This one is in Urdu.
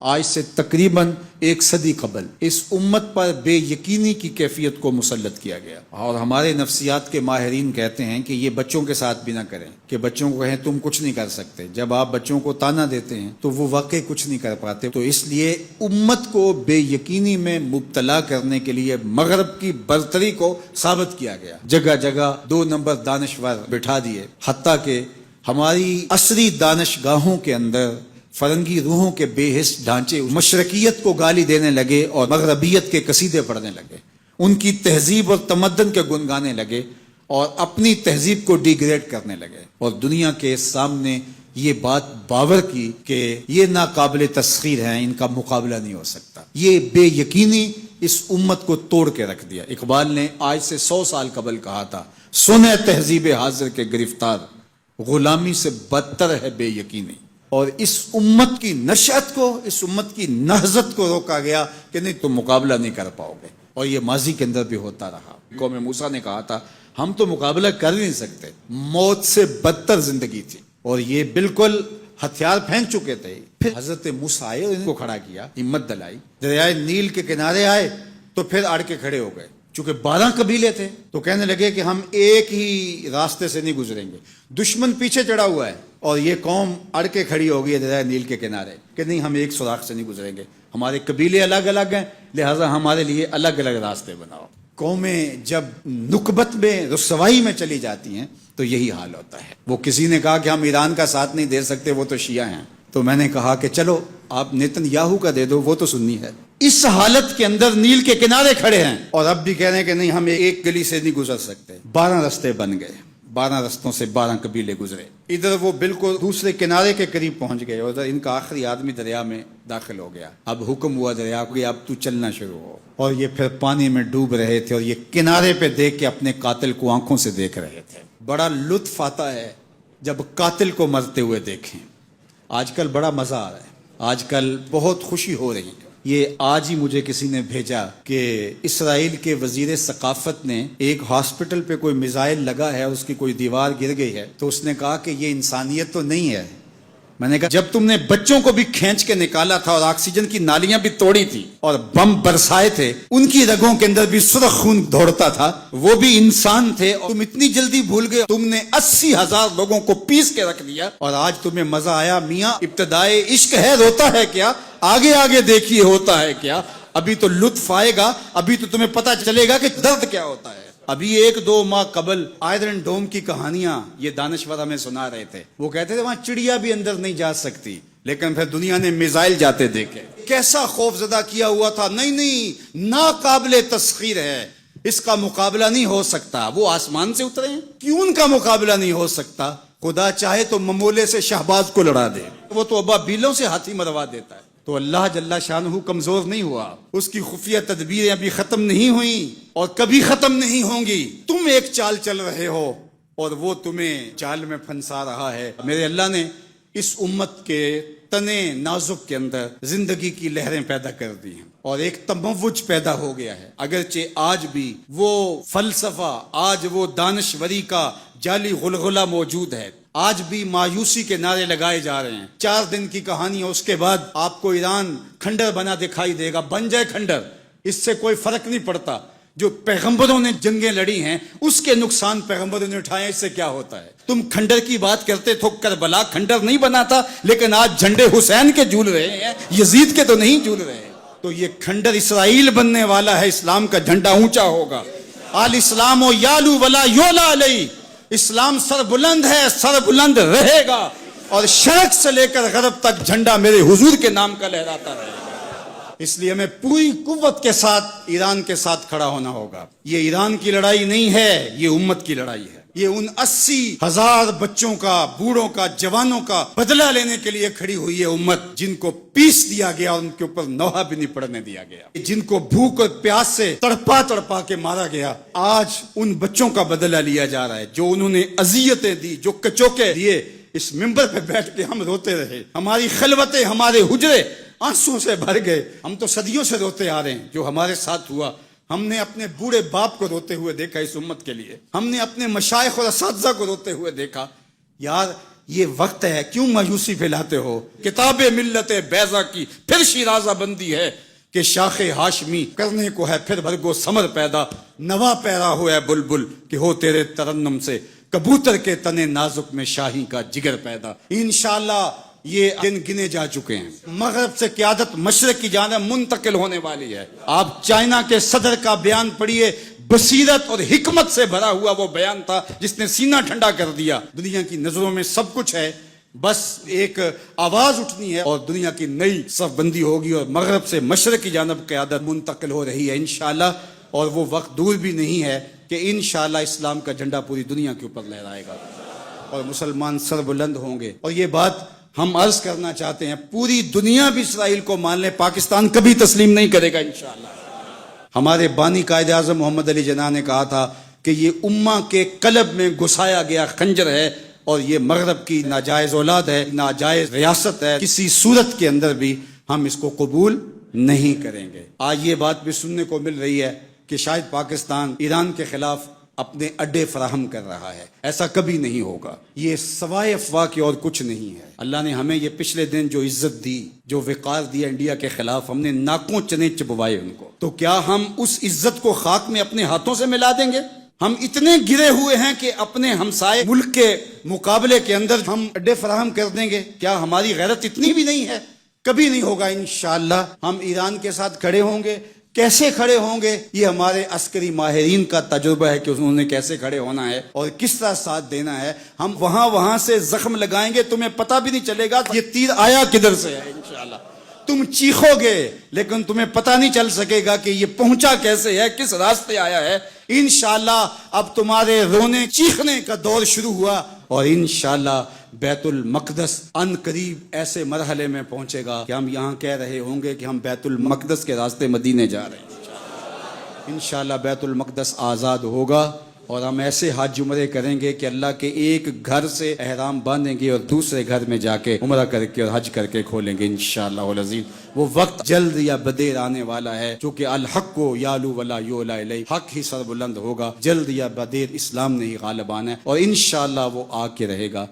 آج سے تقریباً 1 صدی قبل اس امت پر بے یقینی کی کیفیت کو مسلط کیا گیا، اور ہمارے نفسیات کے ماہرین کہتے ہیں کہ یہ بچوں کے ساتھ بھی نہ کریں، کہ بچوں کو کہیں تم کچھ نہیں کر سکتے۔ جب آپ بچوں کو تانا دیتے ہیں تو وہ واقعی کچھ نہیں کر پاتے۔ تو اس لیے امت کو بے یقینی میں مبتلا کرنے کے لیے مغرب کی برتری کو ثابت کیا گیا، جگہ جگہ 2 نمبر دانشور بٹھا دیے، حتیٰ کہ ہماری عصری دانشگاہوں کے اندر فرنگی روحوں کے بے حس ڈھانچے مشرقیت کو گالی دینے لگے اور مغربیت کے قصیدے پڑھنے لگے، ان کی تہذیب اور تمدن کے گن گانے لگے اور اپنی تہذیب کو ڈیگریڈ کرنے لگے، اور دنیا کے سامنے یہ بات باور کی کہ یہ ناقابل تسخیر ہیں، ان کا مقابلہ نہیں ہو سکتا۔ یہ بے یقینی اس امت کو توڑ کے رکھ دیا۔ اقبال نے آج سے 100 سال قبل کہا تھا، سنے تہذیب حاضر کے گرفتار، غلامی سے بدتر ہے بے یقینی۔ اور اس امت کی نشأت کو، اس امت کی نہضت کو روکا گیا کہ نہیں تم مقابلہ نہیں کر پاؤ گے، اور یہ ماضی کے اندر بھی ہوتا رہا۔ قوم موسیٰ نے کہا تھا ہم تو مقابلہ کر نہیں سکتے، موت سے بدتر زندگی تھی، اور یہ بالکل ہتھیار پھینک چکے تھے۔ پھر حضرت موسیٰ آئے اور ان کو کھڑا کیا، ہمت دلائی، دریائے نیل کے کنارے آئے تو پھر اڑ کے کھڑے ہو گئے۔ چونکہ 12 قبیلے تھے تو کہنے لگے کہ ہم ایک ہی راستے سے نہیں گزریں گے، دشمن پیچھے چڑھا ہوا ہے اور یہ قوم اڑ کے کھڑی ہو گئی ہے دریا نیل کے کنارے کہ نہیں ہم ایک سوراخ سے نہیں گزریں گے، ہمارے قبیلے الگ الگ ہیں، لہٰذا ہمارے لیے الگ الگ راستے بناؤ۔ قومیں جب نکبت میں رسوائی میں چلی جاتی ہیں تو یہی حال ہوتا ہے۔ وہ کسی نے کہا کہ ہم ایران کا ساتھ نہیں دے سکتے، وہ تو شیعہ ہیں، تو میں نے کہا کہ چلو آپ نیتن یاہو کا دے دو، وہ تو سنی ہے۔ اس حالت کے اندر نیل کے کنارے کھڑے ہیں اور اب بھی کہہ رہے ہیں کہ نہیں ہم ایک گلی سے نہیں گزر سکتے۔ 12 رستے بن گئے، 12 رستوں سے 12 قبیلے گزرے، ادھر وہ بالکل دوسرے کنارے کے قریب پہنچ گئے، اور ادھر ان کا آخری آدمی دریا میں داخل ہو گیا۔ اب حکم ہوا دریا کو کہ اب تو چلنا شروع ہو، اور یہ پھر پانی میں ڈوب رہے تھے اور یہ کنارے پہ دیکھ کے اپنے قاتل کو آنکھوں سے دیکھ رہے تھے۔ بڑا لطف آتا ہے جب قاتل کو مرتے ہوئے دیکھیں۔ آج کل بڑا مزہ آ رہا ہے، آج کل بہت خوشی ہو رہی ہے۔ یہ آج ہی مجھے کسی نے بھیجا کہ اسرائیل کے وزیر ثقافت نے ایک ہاسپٹل پہ کوئی میزائل لگا ہے اور اس کی کوئی دیوار گر گئی ہے، تو اس نے کہا کہ یہ انسانیت تو نہیں ہے۔ میں نے کہا جب تم نے بچوں کو بھی کھینچ کے نکالا تھا اور آکسیجن کی نالیاں بھی توڑی تھی اور بم برسائے تھے، ان کی رگوں کے اندر بھی سرخ خون دوڑتا تھا، وہ بھی انسان تھے، اور تم اتنی جلدی بھول گئے، تم نے 80,000 لوگوں کو پیس کے رکھ دیا اور آج تمہیں مزہ آیا۔ میاں ابتدائے عشق ہے، روتا ہے کیا، آگے آگے دیکھیے ہوتا ہے کیا، ابھی تو لطف آئے گا، ابھی تو تمہیں پتہ چلے گا کہ درد کیا ہوتا ہے۔ ابھی 1-2 ماہ قبل آئرن ڈوم کی کہانیاں یہ دانشور ہمیں سنا رہے تھے، وہ کہتے تھے وہاں چڑیا بھی اندر نہیں جا سکتی، لیکن پھر دنیا نے میزائل جاتے دیکھے، کیسا خوف زدہ کیا ہوا تھا۔ نہیں ناقابل تسخیر ہے، اس کا مقابلہ نہیں ہو سکتا۔ وہ آسمان سے اترے ہیں، کیوں ان کا مقابلہ نہیں ہو سکتا؟ خدا چاہے تو ممولے سے شہباز کو لڑا دے، وہ تو ابابیلوں سے ہاتھی مروا دیتا ہے۔ تو اللہ جل شانہ کمزور نہیں ہوا، اس کی خفیہ تدبیریں ابھی ختم نہیں ہوئیں اور کبھی ختم نہیں ہوں گی۔ تم ایک چال چل رہے ہو اور وہ تمہیں چال میں پھنسا رہا ہے۔ میرے اللہ نے اس امت کے تنے نازک کے اندر زندگی کی لہریں پیدا کر دی ہیں اور ایک تموج پیدا ہو گیا ہے، اگرچہ آج بھی وہ فلسفہ، آج وہ دانشوری کا جعلی غلغلہ موجود ہے، آج بھی مایوسی کے نعرے لگائے جا رہے ہیں۔ 4 دن کی کہانی ہے، اس کے بعد آپ کو ایران کھنڈر بنا دکھائی دے گا، بن جائے کھنڈر، اس سے کوئی فرق نہیں پڑتا۔ جو پیغمبروں نے جنگیں لڑی ہیں اس کے نقصان پیغمبروں نے اٹھائے، اس سے کیا ہوتا ہے؟ تم کھنڈر کی بات کرتے تھو، کربلا کھنڈر نہیں بنا تھا، لیکن آج جھنڈے حسین کے جھول رہے ہیں، یزید کے تو نہیں جھول رہے۔ تو یہ کھنڈر اسرائیل بننے والا ہے، اسلام کا جھنڈا اونچا ہوگا۔ آل اسلام و یالو ولا یولا علیہ، اسلام سر بلند ہے، سر بلند رہے گا، اور شرق سے لے کر غرب تک جھنڈا میرے حضور کے نام کا لہراتا رہے گا۔ اس لیے ہمیں پوری قوت کے ساتھ ایران کے ساتھ کھڑا ہونا ہوگا۔ یہ ایران کی لڑائی نہیں ہے، یہ امت کی لڑائی ہے۔ یہ ان 80,000 بچوں کا، بوڑھوں کا، جوانوں کا بدلہ لینے کے لیے کھڑی ہوئی ہے امت، جن کو پیس دیا گیا اور ان کے اوپر نوحہ بھی نہیں پڑنے دیا گیا، جن کو بھوک اور پیاس سے تڑپا تڑپا کے مارا گیا۔ آج ان بچوں کا بدلہ لیا جا رہا ہے جو انہوں نے اذیتیں دی، جو کچوکے دیے۔ اس ممبر پہ بیٹھ کے ہم روتے رہے، ہماری خلوتیں، ہمارے حجرے آنسوں سے بھر گئے۔ ہم تو صدیوں سے روتے آ رہے ہیں جو ہمارے ساتھ ہوا۔ ہم نے اپنے بوڑھے باپ کو روتے ہوئے دیکھا اس امت کے لیے، ہم نے اپنے مشائخ اور اساتذہ کو روتے ہوئے دیکھا۔ یار یہ وقت ہے، کیوں مایوسی پھیلاتے ہو؟ کتاب ملت بیضا کی پھر شیرازہ بندی ہے کہ شاخ ہاشمی کرنے کو ہے پھر بھرگو ثمر پیدا، نوا پیرا ہو ہے بلبل کہ ہو تیرے ترنم سے کبوتر کے تنے نازک میں شاہی کا جگر پیدا۔ انشاءاللہ یہ دن گنے جا چکے ہیں، مغرب سے قیادت مشرق کی جانب منتقل ہونے والی ہے۔ آپ چائنا کے صدر کا بیان پڑھیے، بصیرت اور حکمت سے بھرا ہوا وہ بیان تھا جس نے سینہ ٹھنڈا کر دیا۔ دنیا کی نظروں میں سب کچھ ہے، بس ایک آواز اٹھنی ہے اور دنیا کی نئی صف بندی ہوگی اور مغرب سے مشرق کی جانب قیادت منتقل ہو رہی ہے انشاءاللہ، اور وہ وقت دور بھی نہیں ہے کہ انشاءاللہ اسلام کا جھنڈا پوری دنیا کے اوپر لہرائے گا اور مسلمان سر بلند ہوں گے۔ اور یہ بات ہم عرض کرنا چاہتے ہیں، پوری دنیا بھی اسرائیل کو مان لے، پاکستان کبھی تسلیم نہیں کرے گا انشاءاللہ۔ ہمارے بانی قائد اعظم محمد علی جناح نے کہا تھا کہ یہ امہ کے قلب میں گھسایا گیا خنجر ہے اور یہ مغرب کی ناجائز اولاد ہے، ناجائز ریاست ہے، کسی صورت کے اندر بھی ہم اس کو قبول نہیں کریں گے۔ آج یہ بات بھی سننے کو مل رہی ہے کہ شاید پاکستان ایران کے خلاف اپنے اڈے فراہم کر رہا ہے، ایسا کبھی نہیں ہوگا، یہ سوائے افواہ کے اور کچھ نہیں ہے۔ اللہ نے ہمیں یہ پچھلے دن جو عزت دی، جو وقار دیا انڈیا کے خلاف، ہم نے ناکوں چنے چبوائے ان کو، تو کیا ہم اس عزت کو خاک میں اپنے ہاتھوں سے ملا دیں گے؟ ہم اتنے گرے ہوئے ہیں کہ اپنے ہمسائے ملک کے مقابلے کے اندر ہم اڈے فراہم کر دیں گے؟ کیا ہماری غیرت اتنی بھی نہیں ہے؟ کبھی نہیں ہوگا انشاءاللہ۔ ہم ایران کے ساتھ کھڑے ہوں گے، کیسے کھڑے ہوں گے یہ ہمارے عسکری ماہرین کا تجربہ ہے کہ انہوں نے کیسے کھڑے ہونا ہے اور کس طرح ساتھ دینا ہے۔ ہم وہاں سے زخم لگائیں گے، تمہیں پتہ بھی نہیں چلے گا یہ تیر آیا کدھر سے ہے انشاءاللہ۔ تم چیخو گے لیکن تمہیں پتہ نہیں چل سکے گا کہ یہ پہنچا کیسے ہے، کس راستے آیا ہے۔ انشاءاللہ اب تمہارے رونے چیخنے کا دور شروع ہوا اور انشاءاللہ بیت المقدس ان قریب ایسے مرحلے میں پہنچے گا کہ ہم یہاں کہہ رہے ہوں گے کہ ہم بیت المقدس کے راستے مدینے جا رہے ہیں۔ انشاءاللہ بیت المقدس آزاد ہوگا اور ہم ایسے حج عمرے کریں گے کہ اللہ کے ایک گھر سے احرام باندھیں گے اور دوسرے گھر میں جا کے عمرہ کر کے اور حج کر کے کھولیں گے انشاءاللہ العظیم۔ وہ وقت جلد یا بدیر آنے والا ہے، چونکہ الحق کو یالو ولا یولا الیہ، حق ہی سر بلند ہوگا، جلد یا بدیر اسلام نے ہی غالب آنا ہے اور انشاءاللہ وہ آ کے رہے گا۔